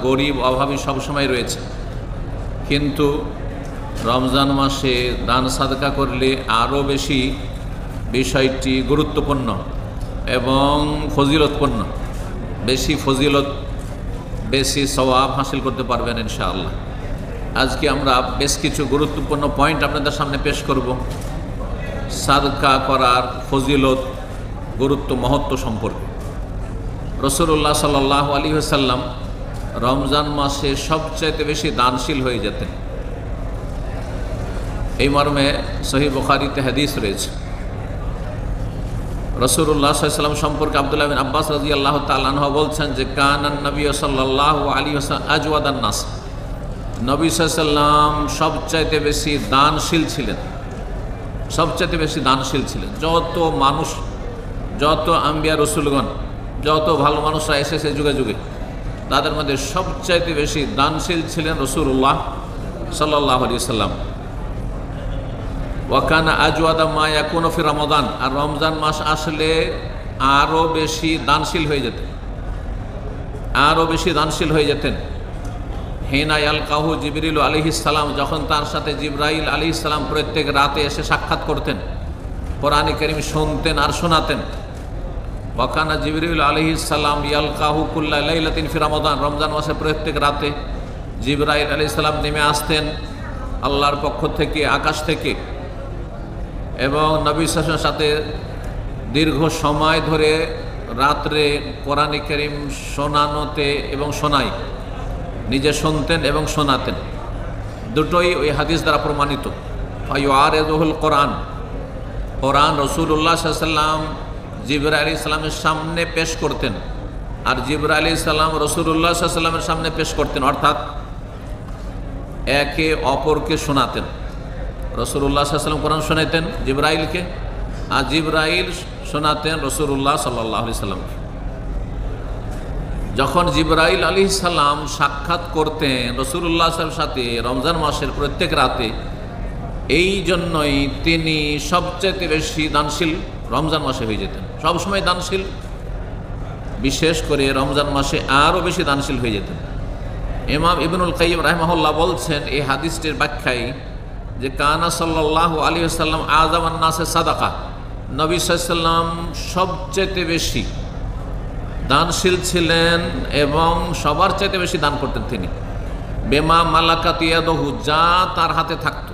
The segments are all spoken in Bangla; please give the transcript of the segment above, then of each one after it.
গরিব অভাবী সবসময় রয়েছে, কিন্তু রমজান মাসে দান সাদকা করলে আরও বেশি বিষয়টি গুরুত্বপূর্ণ এবং ফজিলতপূর্ণ, বেশি ফজিলত, বেশি সওয়াব হাসিল করতে পারবেন ইনশাআল্লাহ। আজকে আমরা বেশ কিছু গুরুত্বপূর্ণ পয়েন্ট আপনাদের সামনে পেশ করব সাদকা করার ফজিলত, গুরুত্ব, মহত্ব সম্পর্কে। রাসূলুল্লাহ সাল্লাল্লাহু আলাইহি ওয়াসাল্লাম রমজান মাসে সবচাইতে বেশি দানশীল হয়ে যেতেন। এই মর্মে সহিহ বুখারীতে হাদিস রয়েছে। রাসূলুল্লাহ সাল্লাল্লাহু আলাইহি ওয়াসাল্লাম সম্পর্কে আব্দুল্লাহ বিন আব্বাস রাদিয়াল্লাহু তাআলা আনহু বলছেন যে কানান নবী সাল্লাল্লাহু আলাইহি ওয়াসাল্লাম আজওয়াদান নাস, নবী সাল্লাল্লাহু আলাইহি ওয়াসাল্লাম সবচাইতে বেশি দানশীল ছিলেন, সবচাইতে বেশি দানশীল ছিলেন। যত মানুষ, যত আম্বিয়া রসুলগণ, যত ভালো মানুষরা এসেছে যুগে যুগে, তাদের মধ্যে সবচাইতে বেশি দানশীল ছিলেন রাসূলুল্লাহ সাল্লাল্লাহু আলাইহি ওয়াসাল্লাম। ওয়াকানা আজওয়াদা মা ইয়াকুনু ফি রমাদান, আর রমজান মাস আসলে আরও বেশি দানশীল হয়ে যেতেন, আরও বেশি দানশীল হয়ে যেতেন। হিনা ইয়ালকাহু জিবরিল আলাইহিস সালাম, যখন তার সাথে জিবরাইল আলাইহিস সালাম প্রত্যেক রাতে এসে সাক্ষাৎ করতেন, কোরআন কারীম শুনতেন আর শোনাতেন। ওয়াকানা জিবরিল আলাইহিস সালাম ইয়ালকাহু কুল্লা লাইলাতিন ফি রমাদান, রমজান মাসে প্রত্যেক রাতে জিবরাইল আলাইহিস সালাম নেমে আসতেন আল্লাহর পক্ষ থেকে, আকাশ থেকে, এবং নবী সাল্লাল্লাহু আলাইহি ওয়াসাল্লামের সাথে দীর্ঘ সময় ধরে রাত্রে কোরআন কারীম শোনানোতে এবং শোনাই, নিজে শুনতেন এবং শোনাতেন। দুটোই ওই হাদিস দ্বারা প্রমাণিত। ফায়ুআরিযুহুল কোরআন, কোরআন রাসূলুল্লাহ সাল্লাল্লাহু আলাইহি ওয়াসাল্লাম জিবরাইল আলাইহিস সালামের সামনে পেশ করতেন, আর জিবরাইল আলাইহিস সালাম রাসূলুল্লাহ সাল্লাল্লাহু আলাইহি ওয়াসাল্লামের সামনে পেশ করতেন, অর্থাৎ একে অপরকে শোনাতেন। রাসূলুল্লাহ সাল্লাল্লাহু আলাইহি ওয়াসাল্লাম কোরআন শোনাতেন জিবরাইলকে, আর জিবরাইল শোনাতেন রাসূলুল্লাহ সাল্লাল্লাহু আলাইহি ওয়াসাল্লামকে। যখন জিবরাইল আলাইহিস সালাম সাক্ষাৎ করতেন রাসূলুল্লাহ সাল্লাল্লাহু আলাইহি ওয়াসাল্লামের সাথে রমজান মাসের প্রত্যেক রাতে, এই জন্যই তিনি সবচেয়ে বেশি দানশীল রমজান মাসে হয়ে যেতেন। সবসময় দানশীল, বিশেষ করে রমজান মাসে আরও বেশি দানশীল হয়ে যেতেন। ইমাম ইবনুল কাইয়্যিম রাহিমাহুল্লাহ বলছেন এই হাদিসটির ব্যাখ্যায় যে কানা সাল্লাল্লাহু আলাইহি ওয়াসাল্লাম আযামান নাসে সাদাকা, নবী সাল্লাল্লাহু আলাইহি ওয়াসাল্লাম সবচেয়ে বেশি দানশীল ছিলেন এবং সবার চাইতে বেশি দান করতেন তিনি। বেমা মালাকাত ইয়াদুহু, যা তার হাতে থাকতো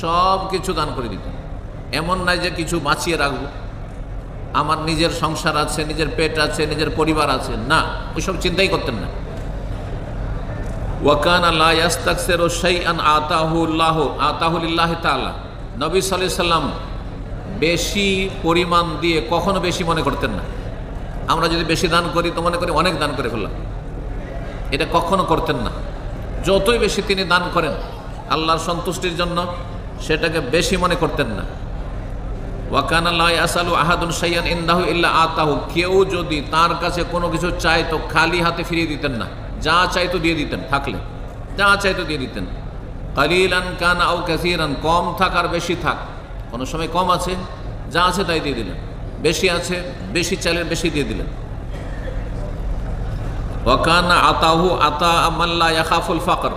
সব কিছু দান করে দিতেন। এমন নয় যে কিছু বাঁচিয়ে রাখবো, আমার নিজের সংসার আছে, নিজের পেট আছে, নিজের পরিবার আছে, না, ওইসব চিন্তাই করতেন না। ওয়াকানা লা ইস্তাকসিরু শাইআন আতাহু লিল্লাহি তাআলা, নবী সাল্লাল্লাহু আলাইহি ওয়াসাল্লাম বেশি পরিমাণ দিয়ে কখনো বেশি মনে করতেন না। আমরা যদি বেশি দান করি তো মনে করি অনেক দান করে ফেললাম, এটা কখনো করতেন না। যতই বেশি তিনি দান করেন আল্লাহর সন্তুষ্টির জন্য, সেটাকে বেশি মনে করতেন না। ওয়াকানা লা ইয়াসালু আহাদুন শাইআন ইনদাহু ইল্লা আতাহু, কেউ যদি তার কাছে কোনো কিছু চায় তো খালি হাতে ফিরিয়ে দিতেন না, যা চাইতো দিয়ে দিতেন, থাকলে যা চাইতো দিয়ে দিতেন। কালিলান কানা আও কাসীরান, কম থাক আর বেশি থাক, কোনো সময় কম আছে, যা আছে তাই দিয়ে দিলেন, বেশি আছে, বেশি চাইলেন, বেশি দিয়ে দিলেন। ওয়াকানা আতাহু আতা মান লা ইয়াখাফুল ফাকর,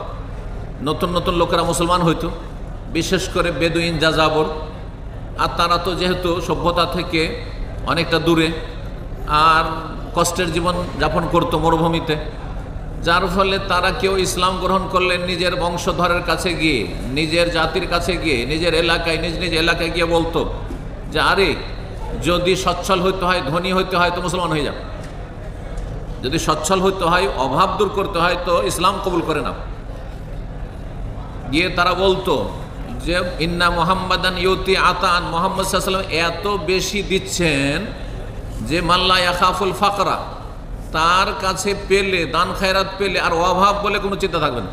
নতুন নতুন লোকেরা মুসলমান হইতো, বিশেষ করে বেদুইন যাযাবর, আর তারা তো যেহেতু সভ্যতা থেকে অনেকটা দূরে আর কষ্টের জীবন যাপন করতো মরুভূমিতে, যার ফলে তারা কেউ ইসলাম গ্রহণ করলে নিজের বংশধরের কাছে গিয়ে, নিজের জাতির কাছে গিয়ে, নিজের এলাকায়, নিজ নিজ এলাকায় গিয়ে বলতো যে আরে যদি সচ্ছল হইতে হয়, ধনী হইতে হয় তো মুসলমান হয়ে যাও, যদি সচ্ছল হইতে হয়, অভাব দূর করতে হয় তো ইসলাম কবুল করে নাও। গিয়ে তারা বলতো যে ইন্না মুহাম্মাদান ইউতি আতান, মুহাম্মদ সাল্লাল্লাহু আলাইহি ওয়াসাল্লাম এত বেশি দিচ্ছেন যে মাল্লা ইয়াখাফুল ফাকরা, তার কাছে পেলে, দান খায়রাত পেলে আর অভাব বলে কোনো চিন্তা থাকবে না।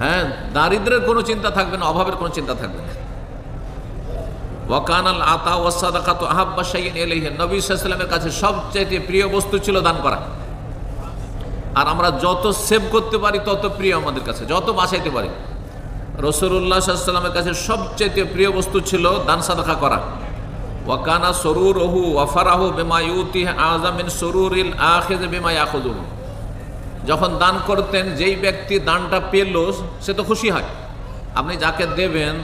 হ্যাঁ, দারিদ্রের কোনো চিন্তা থাকবে না, অভাবের কোনো চিন্তা থাকবে না। ওয়াকানাল আতা ওয়াস সাদাকাতু আহাব্বা শাইইন ইলাইহি, নবী সাল্লাল্লাহু আলাইহি ওয়াসাল্লামের কাছে সবচেয়ে প্রিয় বস্তু ছিল দান করা। আর আমরা যত সেভ করতে পারি তত প্রিয় আমাদের কাছে, যত বাঁচাইতে পারি। রাসূলুল্লাহ সাল্লাল্লাহু আলাইহি ওয়াসাল্লামের কাছে সবচেয়ে প্রিয় বস্তু ছিল দান সাদাকা করা। ওয়াকানা সুরুরুহু ওয়া ফারাহু বিমা ইউতিহি আযম মিন সুরুরিল আখিয বিমা ইয়াখুযুহু, যখন দান করতেন, যেই ব্যক্তি দানটা পেল সে তো খুশি হয়। আপনি যাকে দেবেন,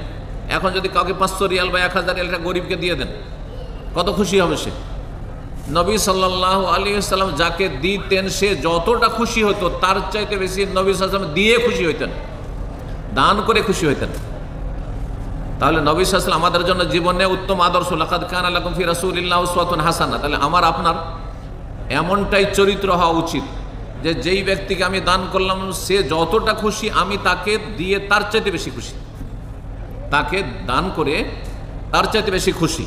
এখন যদি কাউকে 500 রিয়াল বা 1000 রিয়াল গরিবকে দিয়ে দেন, কত খুশি হবে সে। নবী সাল্লাল্লাহু আলাইহি ওয়াসাল্লাম যাকে দিতেন সে যতটা খুশি হতো তার চাইতে বেশি নবী সাল্লাল্লাহু আলাইহি ওয়াসাল্লাম দিয়ে খুশি হইতেন, দান করে খুশি হইতেন। তাহলে নবী সাল্লাল্লাহু আলাইহি ওয়াসাল্লাম আমাদের জন্য জীবনে উত্তম আদর্শ। লাকাদ কানা লাকুম ফি রাসূলিল্লাহি উসওয়াতুন হাসানাহ। তাহলে আমার আপনার এমনটাই চরিত্র হওয়া উচিত যে যেই ব্যক্তিকে আমি দান করলাম সে যতটা খুশি আমি তাকে দিয়ে তার চাইতে বেশি খুশি, তাকে দান করে তার চাইতে বেশি খুশি।